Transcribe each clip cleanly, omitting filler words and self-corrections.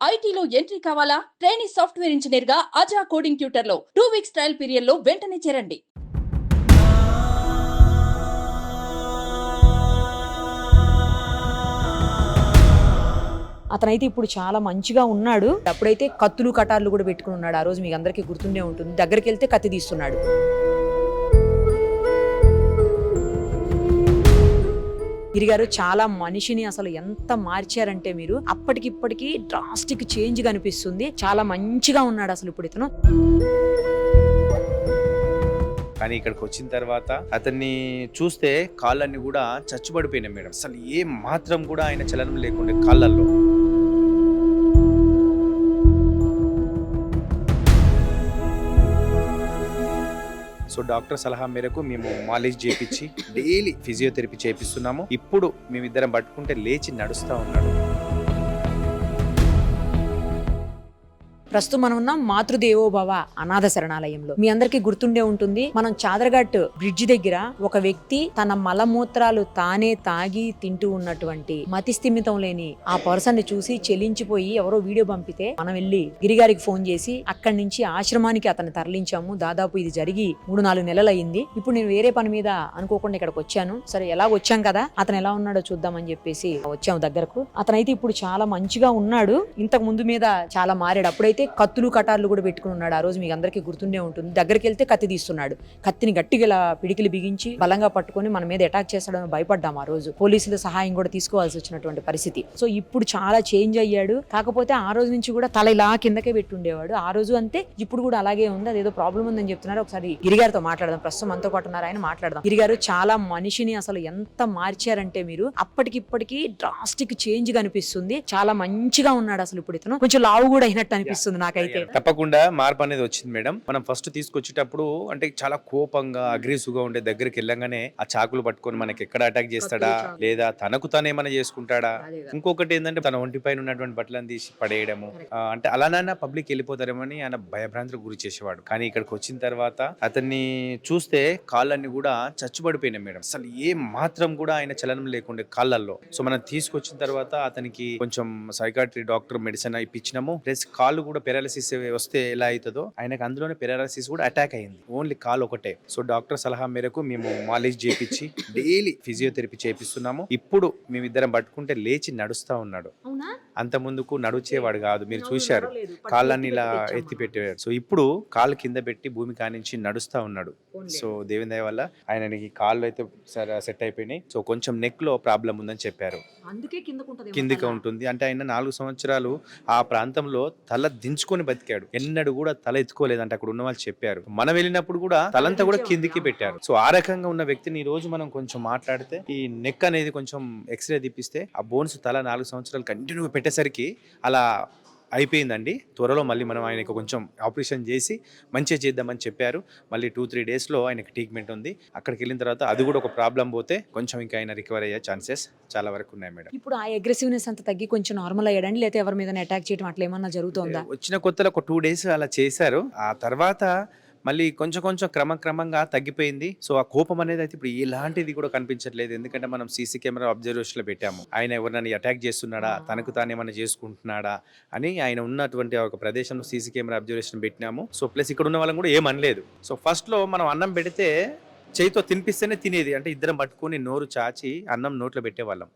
ఐటీలో ఎంట్రీ కావాలా? Trainee software engineer గా అజా కోడింగ్ ట్యూటర్ లో 2 వీక్స్ ట్రయల్ పీరియడ్ లో వెంటనే చేరండి. అతనైతే ఇప్పుడు చాలా మంచిగా ఉన్నాడు. అప్పుడైతే కత్తులు కటార్లు కూడా పెట్టుకుని ఉన్నాడు. ఆ రోజు మీకు అందరికీ గుర్తుండే ఉంటుంది. దగ్గరికి వెళ్తే కత్తి తీస్తున్నాడు. గిరిగారు చాలా మనిషిని అసలు ఎంత మార్చారంటే మీరు అప్పటికిప్పటికి డ్రాస్టిక్ చేంజ్ కనిపిస్తుంది. చాలా మంచిగా ఉన్నాడు అసలు ఇప్పుడు ఇతను. కానీ ఇక్కడికి వచ్చిన తర్వాత అతన్ని చూస్తే కాళ్ళన్నీ కూడా చచ్చుబడిపోయినాయి మేడం. అసలు ఏ మాత్రం కూడా ఆయన చలనం లేకుండా కాళ్ళల్లో. సో డాక్టర్ సలహా మేరకు మేము మాలిష్ చేయించి డైలీ ఫిజియోథెరపీ చేపిస్తున్నాము. ఇప్పుడు మేమిద్దరం పట్టుకుంటే లేచి నడుస్తూ ఉన్నాడు. ప్రస్తుతం మనం ఉన్నాం మాతృదేవోభవ అనాథ శరణాలయంలో. మీ అందరికీ గుర్తుండే ఉంటుంది, మనం చాదరఘట్ బ్రిడ్జ్ దగ్గర ఒక వ్యక్తి తన మలమూత్రాలు తానే తాగి తింటూ ఉన్నటువంటి మతి స్థిమితం లేని ఆ పర్సన్ ని చూసి చెలించిపోయి ఎవరో వీడియో పంపితే మనం వెళ్ళి గిరిగారికి ఫోన్ చేసి అక్కడి నుంచి ఆశ్రమానికి అతన్ని తరలించాము. దాదాపు ఇది జరిగి 3-4 నెలలు అయింది. ఇప్పుడు నేను వేరే పని మీద అనుకోకుండా ఇక్కడికి వచ్చాను. సరే ఎలాగ వచ్చాం కదా, అతను ఎలా ఉన్నాడో చూద్దామని చెప్పేసి వచ్చాము దగ్గరకు. అతనైతే ఇప్పుడు చాలా మంచిగా ఉన్నాడు. ఇంతకు ముందు మీద చాలా మారాడు. అప్పుడైతే కత్తులు కటార్లు కూడా పెట్టుకుని ఉన్నాడు. ఆ రోజు మీకు అందరికీ గుర్తుండే ఉంటుంది. దగ్గరికి వెళ్తే కత్తి తీస్తున్నాడు. కత్తిని గట్టిగా ఇలా పిడికిలు బిగించి బలంగా పట్టుకొని మన మీద అటాక్ చేస్తాడని భయపడ్డాం. ఆ రోజు పోలీసుల సహాయం కూడా తీసుకోవాల్సి వచ్చినటువంటి పరిస్థితి. సో ఇప్పుడు చాలా చేంజ్ అయ్యాడు. కాకపోతే ఆ రోజు నుంచి కూడా తల ఇలా కిందకే పెట్టుండేవాడు. ఆ రోజు అంతే, ఇప్పుడు కూడా అలాగే ఉంది. అదేదో ప్రాబ్లం ఉందని చెప్తున్నారు. ఒకసారి గిరిగారితో మాట్లాడదాం. ప్రస్తుతం మనతో పాటు ఉన్నారు, ఆయన మాట్లాడదాం. గిరిగారు చాలా మనిషిని అసలు ఎంత మార్చారంటే మీరు అప్పటికిప్పటికి డ్రాస్టిక్ చేంజ్ కనిపిస్తుంది. చాలా మంచిగా ఉన్నాడు అసలు ఇప్పుడు ఇతను. కొంచెం లావు కూడా అయినట్టు అనిపిస్తుంది నాకైతే. తప్పకుండా మార్పు అనేది వచ్చింది మేడం. మనం ఫస్ట్ తీసుకొచ్చేటప్పుడు అంటే చాలా కోపంగా అగ్రెసివ్ గా ఉండే, దగ్గరికి వెళ్ళంగానే ఆ చాకులు పట్టుకొని మనకి ఎక్కడ అటాక్ చేస్తాడా లేదా తనకు తాను ఏమైనా చేసుకుంటాడా. ఇంకొకటి ఏంటంటే తన ఒంటి పైన ఉన్నటువంటి బట్టలను తీసి పడేయడము, అంటే అలానైనా పబ్లిక్ వెళ్ళిపోతారేమని ఆయన భయభ్రాంతులకు గురి చేసేవాడు. కానీ ఇక్కడికి వచ్చిన తర్వాత అతన్ని చూస్తే కాళ్ళన్నీ కూడా చచ్చుబడిపోయినాయి మేడం. అసలు ఏ మాత్రం కూడా ఆయన చలనం లేకుండా కాళ్ళల్లో. సో మనం తీసుకొచ్చిన తర్వాత అతనికి కొంచెం సైకాట్రీ డాక్టర్ మెడిసిన్ ఇప్పించినాము. ప్లస్ కాళ్ళు కూడా పెరాలసిస్ వస్తే ఎలా అవుతుందో ఆయనకు అందులోనే పెరాలసిస్ కూడా అటాక్ అయింది. ఓన్లీ కాలు ఒకటే. సో డాక్టర్ సలహా మేరకు మేము మాలిష్ చేయించి డైలీ ఫిజియోథెరపీ చేపిస్తున్నాము. ఇప్పుడు మేమిద్దరం పట్టుకుంటే లేచి నడుస్తా ఉన్నాడు. అంత ముందుకు నడిచేవాడు కాదు, మీరు చూశారు. కాళ్ళని ఇలా ఎత్తి పెట్టేవాడు. సో ఇప్పుడు కాళ్ళు కింద పెట్టి భూమి కానించి నడుస్తా ఉన్నాడు. సో దేవుని దయ వల్ల ఆయనకి కాళ్ళు అయితే సెట్ అయిపోయినాయి. సో కొంచెం నెక్ లో ప్రాబ్లం ఉందని చెప్పారు. కిందికి ఉంటుంది. అంటే ఆయన 4 సంవత్సరాలు ఆ ప్రాంతంలో తల దించుకొని బతికాడు. ఎన్నడూ కూడా తల ఎత్తుకోలేదు అంటే అక్కడ ఉన్న వాళ్ళు చెప్పారు. మనం వెళ్ళినప్పుడు కూడా తలంతా కూడా కిందికి పెట్టారు. సో ఆ రకంగా ఉన్న వ్యక్తిని ఈ రోజు మనం కొంచెం మాట్లాడితే ఈ నెక్ అనేది కొంచెం ఎక్స్రే తీపిస్తే ఆ బోన్స్ తల 4 సంవత్సరాలు కంటిన్యూగా పెట్టేసరికి అలా అయిపోయిందండి. త్వరలో మళ్ళీ మనం ఆయనకు కొంచెం ఆపరేషన్ చేసి మంచిగా చేద్దామని చెప్పారు. మళ్ళీ 2-3 డేస్లో ఆయనకి ట్రీట్మెంట్ ఉంది. అక్కడికి వెళ్ళిన తర్వాత అది కూడా ఒక ప్రాబ్లం పోతే కొంచెం ఇంకా ఆయన రికవర్ అయ్యే ఛాన్సెస్ చాలా వరకు ఉన్నాయి మేడం. ఇప్పుడు ఆ అగ్రెసివ్నెస్ అంతా తగ్గి కొంచెం నార్మల్ అయ్యాడండి, లేకపోతే ఎవరి మీద అటాక్ చేయడం అట్లా ఏమన్నా జరుగుతుందా? వచ్చిన కొత్తలో ఒక 2 డేస్ అలా చేశారు. ఆ తర్వాత మళ్ళీ కొంచెం క్రమంగా తగ్గిపోయింది. సో ఆ కోపం అనేది అయితే ఇప్పుడు ఎలాంటిది కూడా కనిపించట్లేదు. ఎందుకంటే మనం సీసీ కెమెరా అబ్జర్వేషన్ లో పెట్టాము. ఆయన ఎవరినైనా అటాక్ చేస్తున్నాడా, తనకు తాను ఏమైనా చేసుకుంటున్నాడా అని ఆయన ఉన్నటువంటి ఒక ప్రదేశంలో సీసీ కెమెరా అబ్జర్వేషన్ పెట్టినాము. సో ప్లస్ ఇక్కడ ఉన్న వాళ్ళని కూడా ఏమనలేదు. సో ఫస్ట్ లో మనం అన్నం పెడితే చేయితో తినిపిస్తేనే తినేది. అంటే ఇద్దరం పట్టుకొని నోరు చాచి అన్నం నోట్లో పెట్టేవాళ్ళం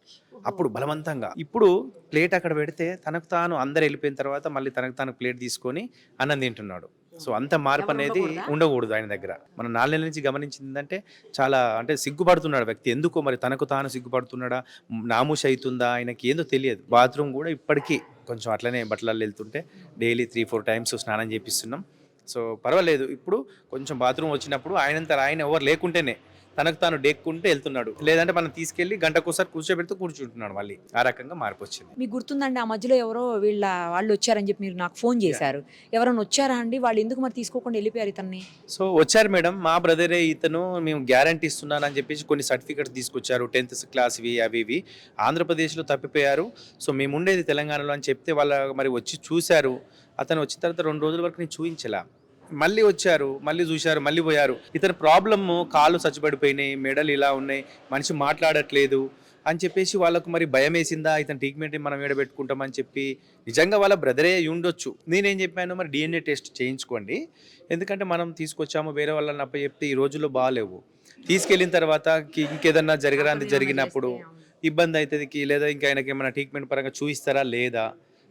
అప్పుడు బలవంతంగా. ఇప్పుడు ప్లేట్ అక్కడ పెడితే తనకు తాను అందరు వెళ్ళిపోయిన తర్వాత మళ్ళీ తనకు తాను ప్లేట్ తీసుకొని అన్నం తింటున్నాడు. సో అంత మార్పు అనేది ఉండకూడదు ఆయన దగ్గర. మనం 4 నెలల నుంచి గమనించిందంటే చాలా అంటే సిగ్గుపడుతున్నాడు వ్యక్తి. ఎందుకో మరి తనకు తాను సిగ్గుపడుతున్నాడా, నామూష అవుతుందా ఆయనకి ఏందో తెలియదు. బాత్రూమ్ కూడా ఇప్పటికీ కొంచెం అట్లనే బట్టలలో వెళ్తుంటే డైలీ 3-4 టైమ్స్ స్నానం చేపిస్తున్నాం. సో పర్వాలేదు. ఇప్పుడు కొంచెం బాత్రూమ్ వచ్చినప్పుడు ఆయన ఎవరు లేకుంటేనే తనకు తాను డేక్కుంటే వెళ్తున్నాడు. లేదంటే మనం తీసుకెళ్లి గంటకోసారి కూర్చోబెడితే కూర్చుంటున్నాడు. మళ్ళీ ఆ రకంగా మార్పు వచ్చింది. మీకు గుర్తుందండి, ఆ మధ్యలో ఎవరో వాళ్ళు వచ్చారని చెప్పి మీరు నాకు ఫోన్ చేశారు. ఎవరైనా వచ్చారా అండి? వాళ్ళు ఎందుకు మరి తీసుకోకుండా వెళ్ళిపోయారు ఇతన్ని? సో వచ్చారు మేడం, మా బ్రదరే ఇతను, మేము గ్యారంటీ ఇస్తున్నానని చెప్పేసి కొన్ని సర్టిఫికెట్స్ తీసుకొచ్చారు. 10th క్లాస్ అవి ఆంధ్రప్రదేశ్లో తప్పిపోయారు. సో మేము ఉండేది తెలంగాణలో అని చెప్తే వాళ్ళ మరి వచ్చి చూశారు. అతను వచ్చిన తర్వాత 2 రోజుల వరకు నేను చూపించలా. మళ్ళీ వచ్చారు, మళ్ళీ చూశారు, మళ్ళీ పోయారు. ఇతని ప్రాబ్లమ్ కాళ్ళు చచ్చిపడిపోయినాయి, మెడలు ఇలా ఉన్నాయి, మనిషి మాట్లాడట్లేదు, అని చెప్పేసి వాళ్ళకు మరి భయం వేసిందా, ఇతను ట్రీట్మెంట్ మనం ఏడబెట్టుకుంటామని చెప్పి నిజంగా వాళ్ళ బ్రదరే ఉండొచ్చు. నేనేం చెప్పాను, మరి DNA టెస్ట్ చేయించుకోండి, ఎందుకంటే మనం తీసుకొచ్చాము వేరే వాళ్ళని చెప్తే ఈ రోజుల్లో బాగాలేవు. తీసుకెళ్ళిన తర్వాత ఇంకేదన్నా జరిగినప్పుడు ఇబ్బంది అవుతుంది, లేదా ఇంకా ఆయనకి ఏమైనా ట్రీట్మెంట్ పరంగా చూపిస్తారా లేదా,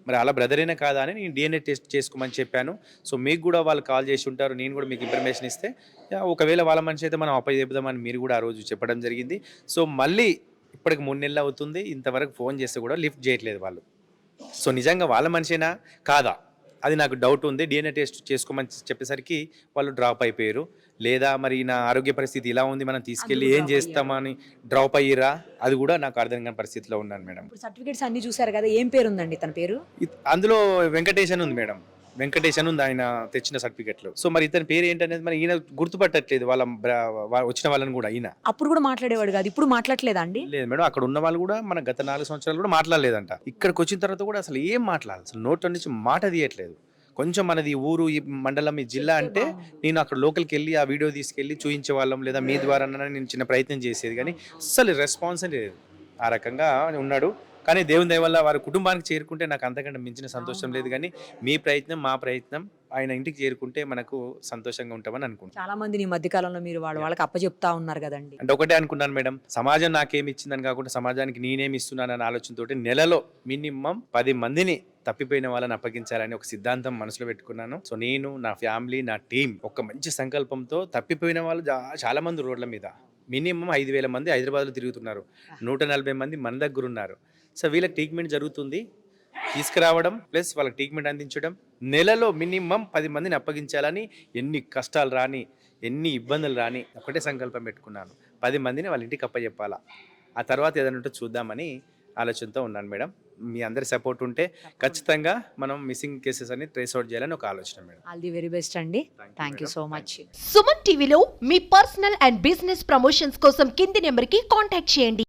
మరి అలా బ్రదరేనా కాదా అని నేను DNA టెస్ట్ చేసుకోమని చెప్పాను. సో మీకు కూడా వాళ్ళు కాల్ చేసి ఉంటారు, నేను కూడా మీకు ఇన్ఫర్మేషన్ ఇస్తే ఒకవేళ వాళ్ళ మనిషి అయితే మనం చెప్దామని మీరు కూడా ఆ రోజు చెప్పడం జరిగింది. సో మళ్ళీ ఇప్పటికి 3 నెలలు అవుతుంది, ఇంతవరకు ఫోన్ చేస్తే కూడా లిఫ్ట్ చేయట్లేదు వాళ్ళు. సో నిజంగా వాళ్ళ మనిషేనా కాదా అది నాకు డౌట్ ఉంది. DNA టెస్ట్ చేసుకోమని చెప్పేసరికి వాళ్ళు డ్రాప్ అయిపోయారు, లేదా మరి నా ఆరోగ్య పరిస్థితి ఇలా ఉంది మనం తీసుకెళ్ళి ఏం చేస్తామని డ్రాప్ అయ్యిరా, అది కూడా నాకు అర్థం కాని పరిస్థితిలో ఉన్నాను మేడం. ఇప్పుడు సర్టిఫికేట్స్ అన్ని చూసారు కదా, ఏం పేరు ఉందండి తన పేరు? అందులో వెంకటేష్ అని ఉంది మేడం, వెంకటేష్ అని ఉంది ఆయన తెచ్చిన సర్టిఫికెట్లో. సో మరి ఇతని పేరు ఏంటనేది మరి ఈయన గుర్తుపట్టట్లేదు, వచ్చిన వాళ్ళని కూడా. ఈయన అప్పుడు కూడా మాట్లాడేవాడు కాదు, ఇప్పుడు మాట్లాడలేదా అండి? లేదు మేడం, అక్కడ ఉన్న వాళ్ళు కూడా మన గత 4 సంవత్సరాలు కూడా మాట్లాడలేదంట. ఇక్కడికి వచ్చిన తర్వాత కూడా అసలు ఏం మాట్లాడాలి, అసలు నోట్లో నుంచి మాట తీయట్లేదు. కొంచెం మనది ఊరు, ఈ మండలం, ఈ జిల్లా అంటే నేను అక్కడ లోకల్కి వెళ్ళి ఆ వీడియో తీసుకెళ్ళి చూపించే వాళ్ళం, లేదా మీ ద్వారా నేను చిన్న ప్రయత్నం చేసేది, కానీ అస్సలు రెస్పాన్స్ లేదు. ఆ రకంగా ఉన్నాడు. కానీ దేవుని దయ వల్ల వారి కుటుంబానికి చేరుకుంటే నాకు అంతకంటే మించిన సంతోషం లేదు. కానీ మీ ప్రయత్నం, మా ప్రయత్నం, ఆయన ఇంటికి చేరుకుంటే మనకు సంతోషంగా ఉంటామని అనుకుంటున్నాను. చాలా మంది ఈ మధ్య కాలంలో మీరు వాళ్ళకి అప్పచెప్తా ఉన్నారు కదండి. అంటే ఒకటే అనుకున్నాను మేడం, సమాజం నాకేమి ఇచ్చిందని కాకుండా సమాజానికి నేనేమి ఇస్తున్నానని ఆలోచనతోటి నెలలో మినిమం 10 మందిని తప్పిపోయిన వాళ్ళని అప్పగించాలని ఒక సిద్ధాంతం మనసులో పెట్టుకున్నాను. సో నేను, నా ఫ్యామిలీ, నా టీం ఒక మంచి సంకల్పంతో తప్పిపోయిన వాళ్ళు చాలా మంది రోడ్ల మీద మినిమం 5,000 మంది హైదరాబాద్లో తిరుగుతున్నారు, 140 మంది మన దగ్గర ఉన్నారు. సో వీళ్ళకి ట్రీట్మెంట్ జరుగుతుంది, తీసుకురావడం ప్లస్ వాళ్ళకి ట్రీట్మెంట్ అందించడం, నెలలో మినిమం 10 మందిని అప్పగించాలని ఎన్ని కష్టాలు రాని, ఎన్ని ఇబ్బందులు రాని ఒకటే సంకల్పం పెట్టుకున్నాను. 10 మందిని వాళ్ళ ఇంటికి అప్పచెప్పాలా, ఆ తర్వాత ఏదైనా ఉంటే చూద్దామని ఆలోచనతో ఉన్నాను మేడం. మీ అందరి సపోర్ట్ ఉంటే ఖచ్చితంగా మనం మిస్సింగ్ కేసెస్ అన్ని ట్రేస్ అవుట్ చేయాలని ఒక ఆలోచన madam. All the very best అండి. Thank you so much. Suman టీవీలో మీ పర్సనల్ అండ్ బిజినెస్ ప్రమోషన్స్ కోసం కింది నెంబర్కి కాంటాక్ట్ చేయండి.